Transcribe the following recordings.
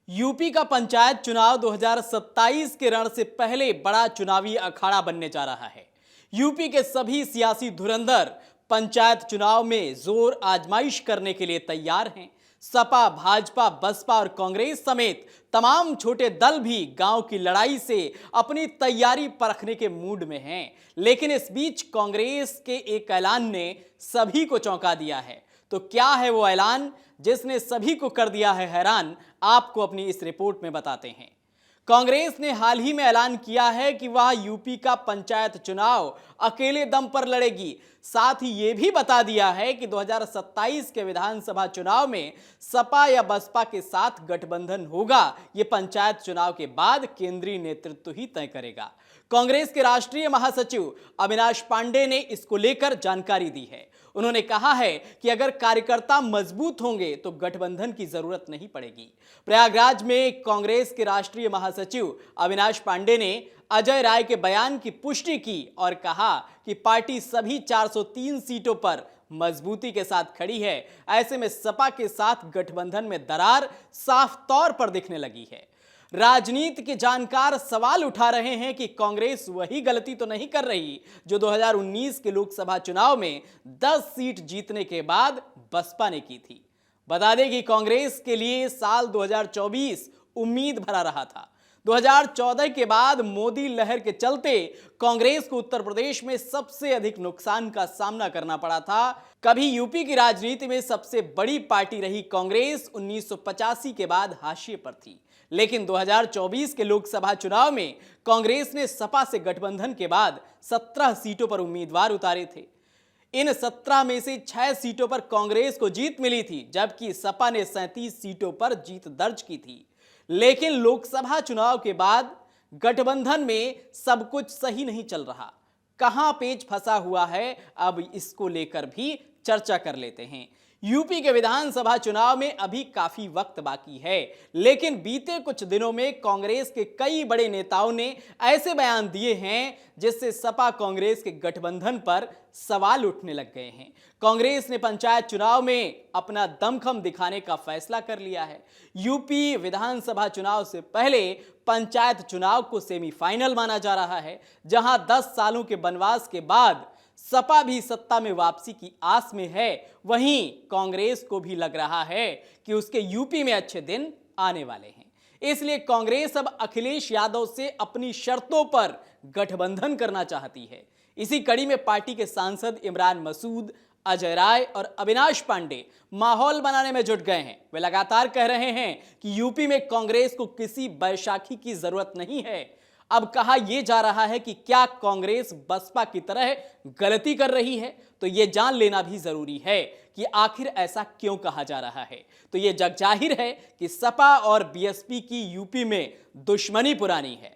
UP का पंचायत चुनाव 2027 के रण से पहले बड़ा चुनावी अखाड़ा बनने जा रहा है। यूपी के सभी सियासी धुरंधर पंचायत चुनाव में जोर आजमाइश करने के लिए तैयार हैं। सपा, भाजपा, बसपा और कांग्रेस समेत तमाम छोटे दल भी गांव की लड़ाई से अपनी तैयारी परखने के मूड में हैं। लेकिन इस बीच कांग्रेस के एक ऐलान ने सभी को चौंका दिया है। तो क्या है वो ऐलान जिसने सभी को कर दिया है हैरान, आपको अपनी इस रिपोर्ट में बताते हैं। कांग्रेस ने हाल ही में ऐलान किया है कि वह यूपी का पंचायत चुनाव अकेले दम पर लड़ेगी। साथ ही यह भी बता दिया है कि 2027 के विधानसभा चुनाव में सपा या बसपा के साथ गठबंधन होगा, यह पंचायत चुनाव के बाद केंद्रीय नेतृत्व ही तय करेगा। कांग्रेस के राष्ट्रीय महासचिव अविनाश पांडे ने इसको लेकर जानकारी दी है। उन्होंने कहा है कि अगर कार्यकर्ता मजबूत होंगे तो गठबंधन की जरूरत नहीं पड़ेगी। प्रयागराज में कांग्रेस के राष्ट्रीय महासचिव अविनाश पांडे ने अजय राय के बयान की पुष्टि की और कहा कि पार्टी सभी 403 सीटों पर मजबूती के साथ खड़ी है। ऐसे में सपा के साथ गठबंधन में दरार साफ तौर पर दिखने लगी है। राजनीति के जानकार सवाल उठा रहे हैं कि कांग्रेस वही गलती तो नहीं कर रही जो 2019 के लोकसभा चुनाव में 10 सीट जीतने के बाद बसपा ने की थी। बता दें कि कांग्रेस के लिए साल 2024 उम्मीद भरा रहा था। 2014 के बाद मोदी लहर के चलते कांग्रेस को उत्तर प्रदेश में सबसे अधिक नुकसान का सामना करना पड़ा था। कभी यूपी की राजनीति में सबसे बड़ी पार्टी रही कांग्रेस 1985 के बाद हाशिए पर थी। लेकिन 2024 के लोकसभा चुनाव में कांग्रेस ने सपा से गठबंधन के बाद 17 सीटों पर उम्मीदवार उतारे थे। इन 17 में से 6 सीटों पर कांग्रेस को जीत मिली थी, जबकि सपा ने 37 सीटों पर जीत दर्ज की थी। लेकिन लोकसभा चुनाव के बाद गठबंधन में सब कुछ सही नहीं चल रहा। कहां पेच फंसा हुआ है, अब इसको लेकर भी चर्चा कर लेते हैं। यूपी के विधानसभा चुनाव में अभी काफी वक्त बाकी है, लेकिन बीते कुछ दिनों में कांग्रेस के कई बड़े नेताओं ने ऐसे बयान दिए हैं जिससे सपा कांग्रेस के गठबंधन पर सवाल उठने लग गए हैं। कांग्रेस ने पंचायत चुनाव में अपना दमखम दिखाने का फैसला कर लिया है। यूपी विधानसभा चुनाव से पहले पंचायत चुनाव को सेमीफाइनल माना जा रहा है, जहां 10 सालों के बनवास के बाद सपा भी सत्ता में वापसी की आस में है। वहीं कांग्रेस को भी लग रहा है कि उसके यूपी में अच्छे दिन आने वाले हैं। इसलिए कांग्रेस अब अखिलेश यादव से अपनी शर्तों पर गठबंधन करना चाहती है। इसी कड़ी में पार्टी के सांसद इमरान मसूद, अजय राय और अविनाश पांडे माहौल बनाने में जुट गए हैं। वे लगातार कह रहे हैं कि यूपी में कांग्रेस को किसी बैसाखी की जरूरत नहीं है। अब कहा यह जा रहा है कि क्या कांग्रेस बसपा की तरह गलती कर रही है, तो यह जान लेना भी जरूरी है कि आखिर ऐसा क्यों कहा जा रहा है। तो यह जग जाहिर है कि सपा और बीएसपी की यूपी में दुश्मनी पुरानी है,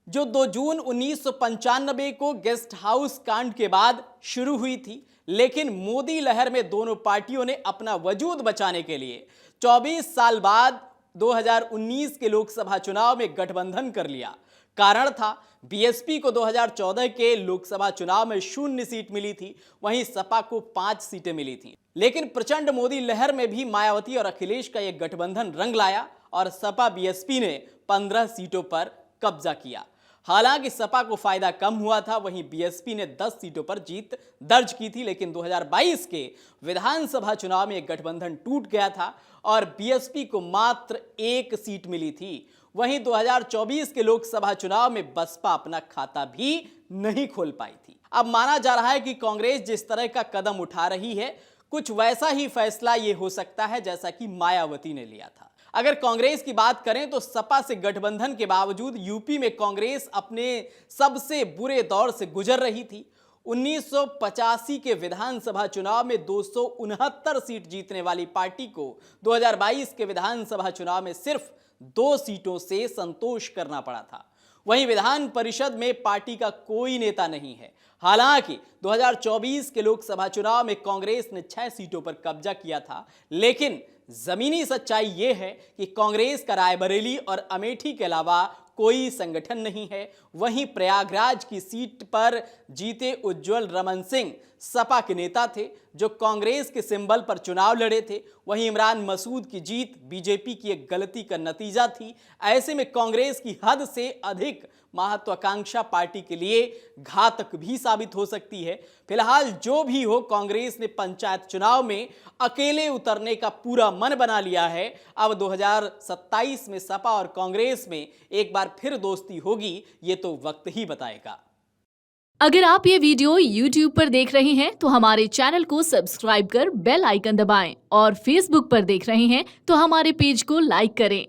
जो 2 जून 1995 को गेस्ट हाउस कांड के बाद शुरू हुई थी। लेकिन मोदी लहर में दोनों पार्टियों ने अपना वजूद बचाने के लिए 24 साल बाद 2019 के लोकसभा चुनाव में गठबंधन कर लिया। कारण था बीएसपी को 2014 के लोकसभा चुनाव में 0 सीट मिली थी, वहीं सपा को 5 सीटें मिली थी। लेकिन प्रचंड मोदी लहर में भी मायावती और अखिलेश का यह गठबंधन रंग लाया और सपा बीएसपी ने 15 सीटों पर कब्जा किया। हालांकि सपा को फायदा कम हुआ था, वहीं बीएसपी ने 10 सीटों पर जीत दर्ज की थी। लेकिन 2022 के विधानसभा चुनाव में गठबंधन टूट गया था और बीएसपी को मात्र 1 सीट मिली थी। वहीं 2024 के लोकसभा चुनाव में बसपा अपना खाता भी नहीं खोल पाई थी। अब माना जा रहा है कि कांग्रेस जिस तरह का कदम उठा रही है, कुछ वैसा ही फैसला ये हो सकता है जैसा कि मायावती ने लिया था। अगर कांग्रेस की बात करें तो सपा से गठबंधन के बावजूद यूपी में कांग्रेस अपने सबसे बुरे दौर से गुजर रही थी। 1985 के विधानसभा चुनाव में 269 सीट जीतने वाली पार्टी को 2022 के विधानसभा चुनाव में सिर्फ 2 सीटों से संतोष करना पड़ा था। वहीं विधान परिषद में पार्टी का कोई नेता नहीं है। हालांकि 2024 के लोकसभा चुनाव में कांग्रेस ने 6 सीटों पर कब्जा किया था, लेकिन जमीनी सच्चाई यह है कि कांग्रेस का रायबरेली और अमेठी के अलावा कोई संगठन नहीं है। वहीं प्रयागराज की सीट पर जीते उज्जवल रमन सिंह सपा के नेता थे, जो कांग्रेस के सिंबल पर चुनाव लड़े थे। वहीं इमरान मसूद की जीत बीजेपी की एक गलती का नतीजा थी। ऐसे में कांग्रेस की हद से अधिक महत्वाकांक्षा पार्टी के लिए घातक भी साबित हो सकती है। फिलहाल जो भी हो, कांग्रेस ने पंचायत चुनाव में अकेले उतरने का पूरा मन बना लिया है। अब 2027 में सपा और कांग्रेस में एक बार फिर दोस्ती होगी, ये तो वक्त ही बताएगा। अगर आप ये वीडियो YouTube पर देख रहे हैं तो हमारे चैनल को सब्सक्राइब कर बेल आइकन दबाएं और Facebook पर देख रहे हैं तो हमारे पेज को लाइक करें।